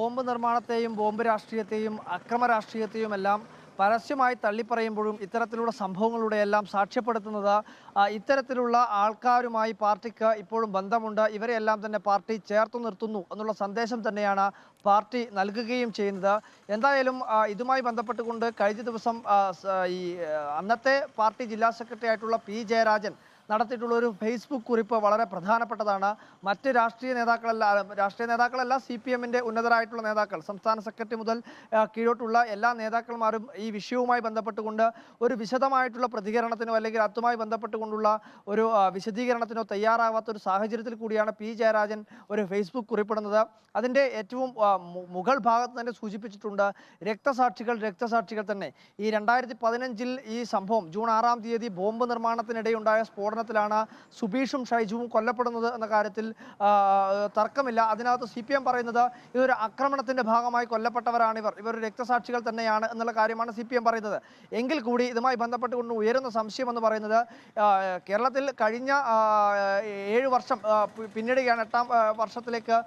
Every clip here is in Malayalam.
ബോംബ് നിർമ്മാണത്തെയും ബോംബ് രാഷ്ട്രീയത്തെയും അക്രമ രാഷ്ട്രീയത്തെയും എല്ലാം പരസ്യമായി തള്ളിപ്പറയുമ്പോഴും ഇത്തരത്തിലുള്ള സംഭവങ്ങളുടെയെല്ലാം സാക്ഷ്യപ്പെടുത്തുന്നത് ഇത്തരത്തിലുള്ള ആൾക്കാരുമായി പാർട്ടിക്ക് ഇപ്പോഴും ബന്ധമുണ്ട്, ഇവരെയെല്ലാം തന്നെ പാർട്ടി ചേർത്തു നിർത്തുന്നു എന്നുള്ള സന്ദേശം തന്നെയാണ് പാർട്ടി നൽകുകയും ചെയ്യുന്നത്. എന്തായാലും ഇതുമായി ബന്ധപ്പെട്ടുകൊണ്ട് കഴിഞ്ഞ ദിവസം അന്നത്തെ പാർട്ടി ജില്ലാ സെക്രട്ടറി ആയിട്ടുള്ള പി ജയരാജൻ നടത്തിയിട്ടുള്ള ഒരു ഫേസ്ബുക്ക് കുറിപ്പ് വളരെ പ്രധാനപ്പെട്ടതാണ്. മറ്റ് രാഷ്ട്രീയ നേതാക്കളല്ല, CPM-ന്റെ ഉന്നതരായിട്ടുള്ള നേതാക്കൾ, സംസ്ഥാന സെക്രട്ടറി മുതൽ കീഴോട്ടുള്ള എല്ലാ നേതാക്കന്മാരും ഈ വിഷയവുമായി ബന്ധപ്പെട്ടുകൊണ്ട് ഒരു വിശദമായിട്ടുള്ള പ്രതികരണത്തിനോ അല്ലെങ്കിൽ അതുമായി ബന്ധപ്പെട്ടുകൊണ്ടുള്ള ഒരു വിശദീകരണത്തിനോ തയ്യാറാവാത്ത ഒരു സാഹചര്യത്തിൽ കൂടിയാണ് പി ജയരാജൻ ഒരു ഫേസ്ബുക്ക് കുറിപ്പിടുന്നത്. അതിൻ്റെ ഏറ്റവും മുകൾ ഭാഗത്ത് തന്നെ സൂചിപ്പിച്ചിട്ടുണ്ട്, രക്തസാക്ഷികൾ തന്നെ. ഈ 2015 ഈ സംഭവം ജൂൺ 6-ാം തീയതി ബോംബ് നിർമ്മാണത്തിനിടെയുണ്ടായ സ്ഫോടനത്തിലാണ് സുബീഷും ഷൈജുവും കൊല്ലപ്പെടുന്നത് എന്ന കാര്യത്തിൽ തർക്കമില്ല. അതിനകത്ത് CPM പറയുന്നത് ഇതൊരു ആക്രമണത്തിന്റെ ഭാഗമായി കൊല്ലപ്പെട്ടവരാണിവർ, ഇവർ രക്തസാക്ഷികൾ തന്നെയാണ് എന്നുള്ള കാര്യമാണ് CPM പറയുന്നത്. എങ്കിൽ കൂടി ഇതുമായി ബന്ധപ്പെട്ടുകൊണ്ട് ഉയരുന്ന സംശയം എന്ന് പറയുന്നത് കേരളത്തിൽ കഴിഞ്ഞ 7 വർഷം പിന്നിടുകയാണ്, 8-ാം വർഷത്തിലേക്ക്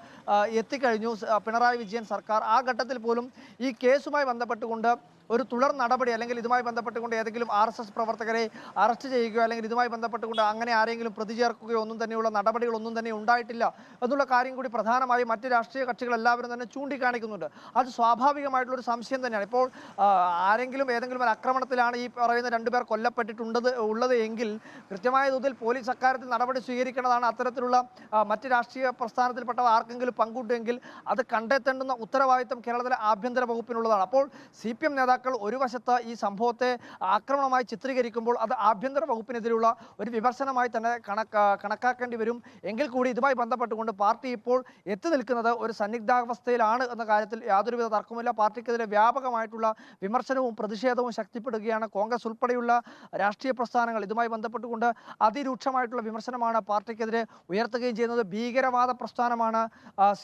എത്തിക്കഴിഞ്ഞു പിണറായി വിജയൻ സർക്കാർ. ആ ഘട്ടത്തിൽ പോലും ഈ കേസുമായി ബന്ധപ്പെട്ടുകൊണ്ട് ഒരു തുടർ നടപടി അല്ലെങ്കിൽ ഇതുമായി ബന്ധപ്പെട്ടുകൊണ്ട് ഏതെങ്കിലും RSS പ്രവർത്തകരെ അറസ്റ്റ് ചെയ്യുകയോ അല്ലെങ്കിൽ ഇതുമായി ബന്ധപ്പെട്ടുകൊണ്ട് അങ്ങനെ ആരെങ്കിലും പ്രതി ചേർക്കുകയോ ഒന്നും തന്നെയുള്ള നടപടികളൊന്നും തന്നെ ഉണ്ടായിട്ടില്ല എന്നുള്ള കാര്യം കൂടി പ്രധാനമായും മറ്റ് രാഷ്ട്രീയ കക്ഷികൾ എല്ലാവരും തന്നെ ചൂണ്ടിക്കാണിക്കുന്നുണ്ട്. അത് സ്വാഭാവികമായിട്ടുള്ളൊരു സംശയം തന്നെയാണ്. ഇപ്പോൾ ഏതെങ്കിലും ഒരു ആക്രമണത്തിലാണ് ഈ പറയുന്ന 2 പേർ ഉള്ളത് എങ്കിൽ കൃത്യമായ തോതിൽ പോലീസ് അക്കാര്യത്തിൽ നടപടി സ്വീകരിക്കേണ്ടതാണ്. അത്തരത്തിലുള്ള മറ്റ് രാഷ്ട്രീയ പ്രസ്ഥാനത്തിൽപ്പെട്ടവർ ആർക്കെങ്കിലും പങ്കുണ്ടെങ്കിൽ അത് കണ്ടെത്തേണ്ടുന്ന ഉത്തരവാദിത്തം കേരളത്തിലെ ആഭ്യന്തര വകുപ്പിനുള്ളതാണ്. അപ്പോൾ CPM നേതാക്കൾ ഒരു വശത്ത് ഈ സംഭവത്തെ ആക്രമണമായി ചിത്രീകരിക്കുമ്പോൾ അത് ആഭ്യന്തര വകുപ്പിനെതിരെയുള്ള ഒരു വിമർശനമായി തന്നെ കണക്കാക്കേണ്ടി വരും. എങ്കിൽ കൂടി ഇതുമായി ബന്ധപ്പെട്ടുകൊണ്ട് പാർട്ടി ഇപ്പോൾ എത്തി നിൽക്കുന്നത് ഒരു സന്നിഗ്ധാവസ്ഥയിലാണ് എന്ന കാര്യത്തിൽ യാതൊരുവിധ തർക്കവുമില്ല. പാർട്ടിക്കെതിരെ വ്യാപകമായിട്ടുള്ള വിമർശനവും പ്രതിഷേധവും ശക്തിപ്പെടുകയാണ്. കോൺഗ്രസ് ഉൾപ്പെടെയുള്ള രാഷ്ട്രീയ പ്രസ്ഥാനങ്ങൾ ഇതുമായി ബന്ധപ്പെട്ടുകൊണ്ട് അതിരൂക്ഷമായിട്ടുള്ള വിമർശനമാണ് പാർട്ടിക്കെതിരെ ഉയർത്തുകയും ചെയ്യുന്നത്. ഭീകരവാദ പ്രസ്ഥാനമാണ്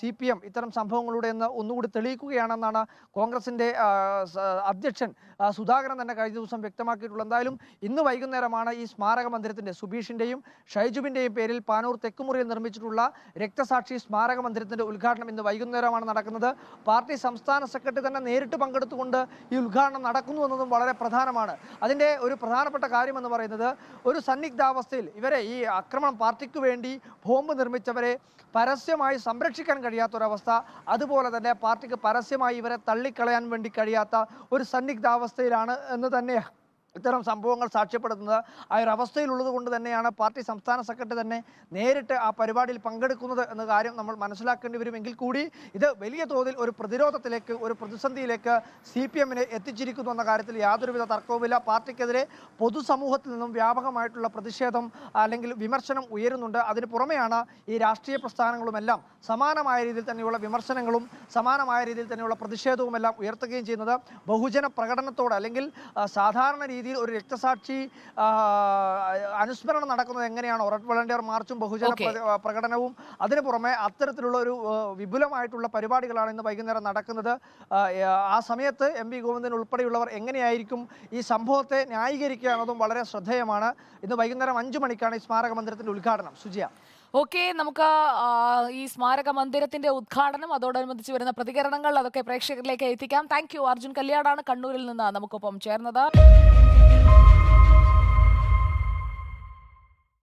CPM ഇത്തരം സംഭവങ്ങളുടെ എന്ന് ഒന്നുകൂടി തെളിയിക്കുകയാണെന്നാണ് കോൺഗ്രസിൻ്റെ അധ്യക്ഷൻ സുധാകരൻ തന്നെ കഴിഞ്ഞ ദിവസം വ്യക്തമാക്കിയിട്ടുള്ളത്. എന്തായാലും ഇന്ന് വൈകുന്നേരമാണ് ഈ സ്മാരക മന്ദിരത്തിന്റെ, സുബീഷിന്റെയും ഷൈജുവിന്റെയും പേരിൽ പാനൂർ തെക്കുമുറിയിൽ നിർമ്മിച്ചിട്ടുള്ള രക്തസാക്ഷി സ്മാരക മന്ദിരത്തിന്റെ ഉദ്ഘാടനം ഇന്ന് വൈകുന്നേരമാണ് നടക്കുന്നത്. പാർട്ടി സംസ്ഥാന സെക്രട്ടറി തന്നെ നേരിട്ട് പങ്കെടുത്തുകൊണ്ട് ഈ ഉദ്ഘാടനം നടക്കുന്നു എന്നതും വളരെ പ്രധാനമാണ്. അതിൻ്റെ ഒരു പ്രധാനപ്പെട്ട കാര്യമെന്ന് പറയുന്നത് ഒരു സന്നിഗ്ധാവസ്ഥയിൽ ഇവരെ ഈ ആക്രമണം പാർട്ടിക്ക് വേണ്ടി ബോംബ് നിർമ്മിച്ചവരെ പരസ്യമായി സംരക്ഷിക്കാൻ കഴിയാത്തൊരവസ്ഥ, അതുപോലെ തന്നെ പാർട്ടിക്ക് പരസ്യമായി ഇവരെ തള്ളിക്കളയാൻ വേണ്ടി കഴിയാത്ത ഒരു സന്നിഗ്ധാവസ്ഥയിലാണ് എന്ന് തന്നെ ഇത്തരം സംഭവങ്ങൾ സാക്ഷ്യപ്പെടുത്തുന്നത്. ആ ഒരു അവസ്ഥയിലുള്ളത് കൊണ്ട് തന്നെയാണ് പാർട്ടി സംസ്ഥാന സെക്രട്ടറി തന്നെ നേരിട്ട് ആ പരിപാടിയിൽ പങ്കെടുക്കുന്നത് എന്ന കാര്യം നമ്മൾ മനസ്സിലാക്കേണ്ടി വരുമെങ്കിൽ കൂടി ഇത് വലിയ തോതിൽ ഒരു പ്രതിരോധത്തിലേക്ക്, ഒരു പ്രതിസന്ധിയിലേക്ക് CPM-നെ എത്തിച്ചിരിക്കുന്നു എന്ന കാര്യത്തിൽ യാതൊരുവിധ തർക്കവുമില്ല. പാർട്ടിക്കെതിരെ പൊതുസമൂഹത്തിൽ നിന്നും വ്യാപകമായിട്ടുള്ള പ്രതിഷേധം അല്ലെങ്കിൽ വിമർശനം ഉയരുന്നുണ്ട്. അതിന് പുറമെയാണ് ഈ രാഷ്ട്രീയ പ്രസ്ഥാനങ്ങളുമെല്ലാം സമാനമായ രീതിയിൽ തന്നെയുള്ള വിമർശനങ്ങളും സമാനമായ രീതിയിൽ തന്നെയുള്ള പ്രതിഷേധവുമെല്ലാം ഉയർത്തുകയും ചെയ്യുന്നത്. ബഹുജന പ്രകടനത്തോടെ അല്ലെങ്കിൽ സാധാരണ രീതിയിൽ ഒരു രക്തസാക്ഷി അനുസ്മരണം നടക്കുന്നത് എങ്ങനെയാണോ, റെഡ് വളണ്ടിയർ മാർച്ചും ബഹുജന പ്രകടനവും, അതിനു പുറമെ അത്തരത്തിലുള്ള ഒരു വിപുലമായിട്ടുള്ള പരിപാടികളാണ് ഇന്ന് വൈകുന്നേരം നടക്കുന്നത്. ആ സമയത്ത് MP ഗോവിന്ദൻ ഉൾപ്പെടെയുള്ളവർ എങ്ങനെയായിരിക്കും ഈ സംഭവത്തെ ന്യായീകരിക്കുക എന്നതും വളരെ ശ്രദ്ധേയമാണ്. ഇന്ന് വൈകുന്നേരം 5 മണിക്കാണ് ഈ സ്മാരക മന്ദിരത്തിന്റെ ഉദ്ഘാടനം. സുജിയ, ഓക്കെ, നമുക്ക് ഈ സ്മാരക മന്ദിരത്തിന്റെ ഉദ്ഘാടനം, അതോടനുബന്ധിച്ച് വരുന്ന പ്രതികരണങ്ങൾ, അതൊക്കെ പ്രേക്ഷകരിലേക്ക് എത്തിക്കാം. Thank you. അർജുൻ കല്യാടാണ് കണ്ണൂരിൽ നിന്ന് നമുക്കൊപ്പം ചേർന്നത്.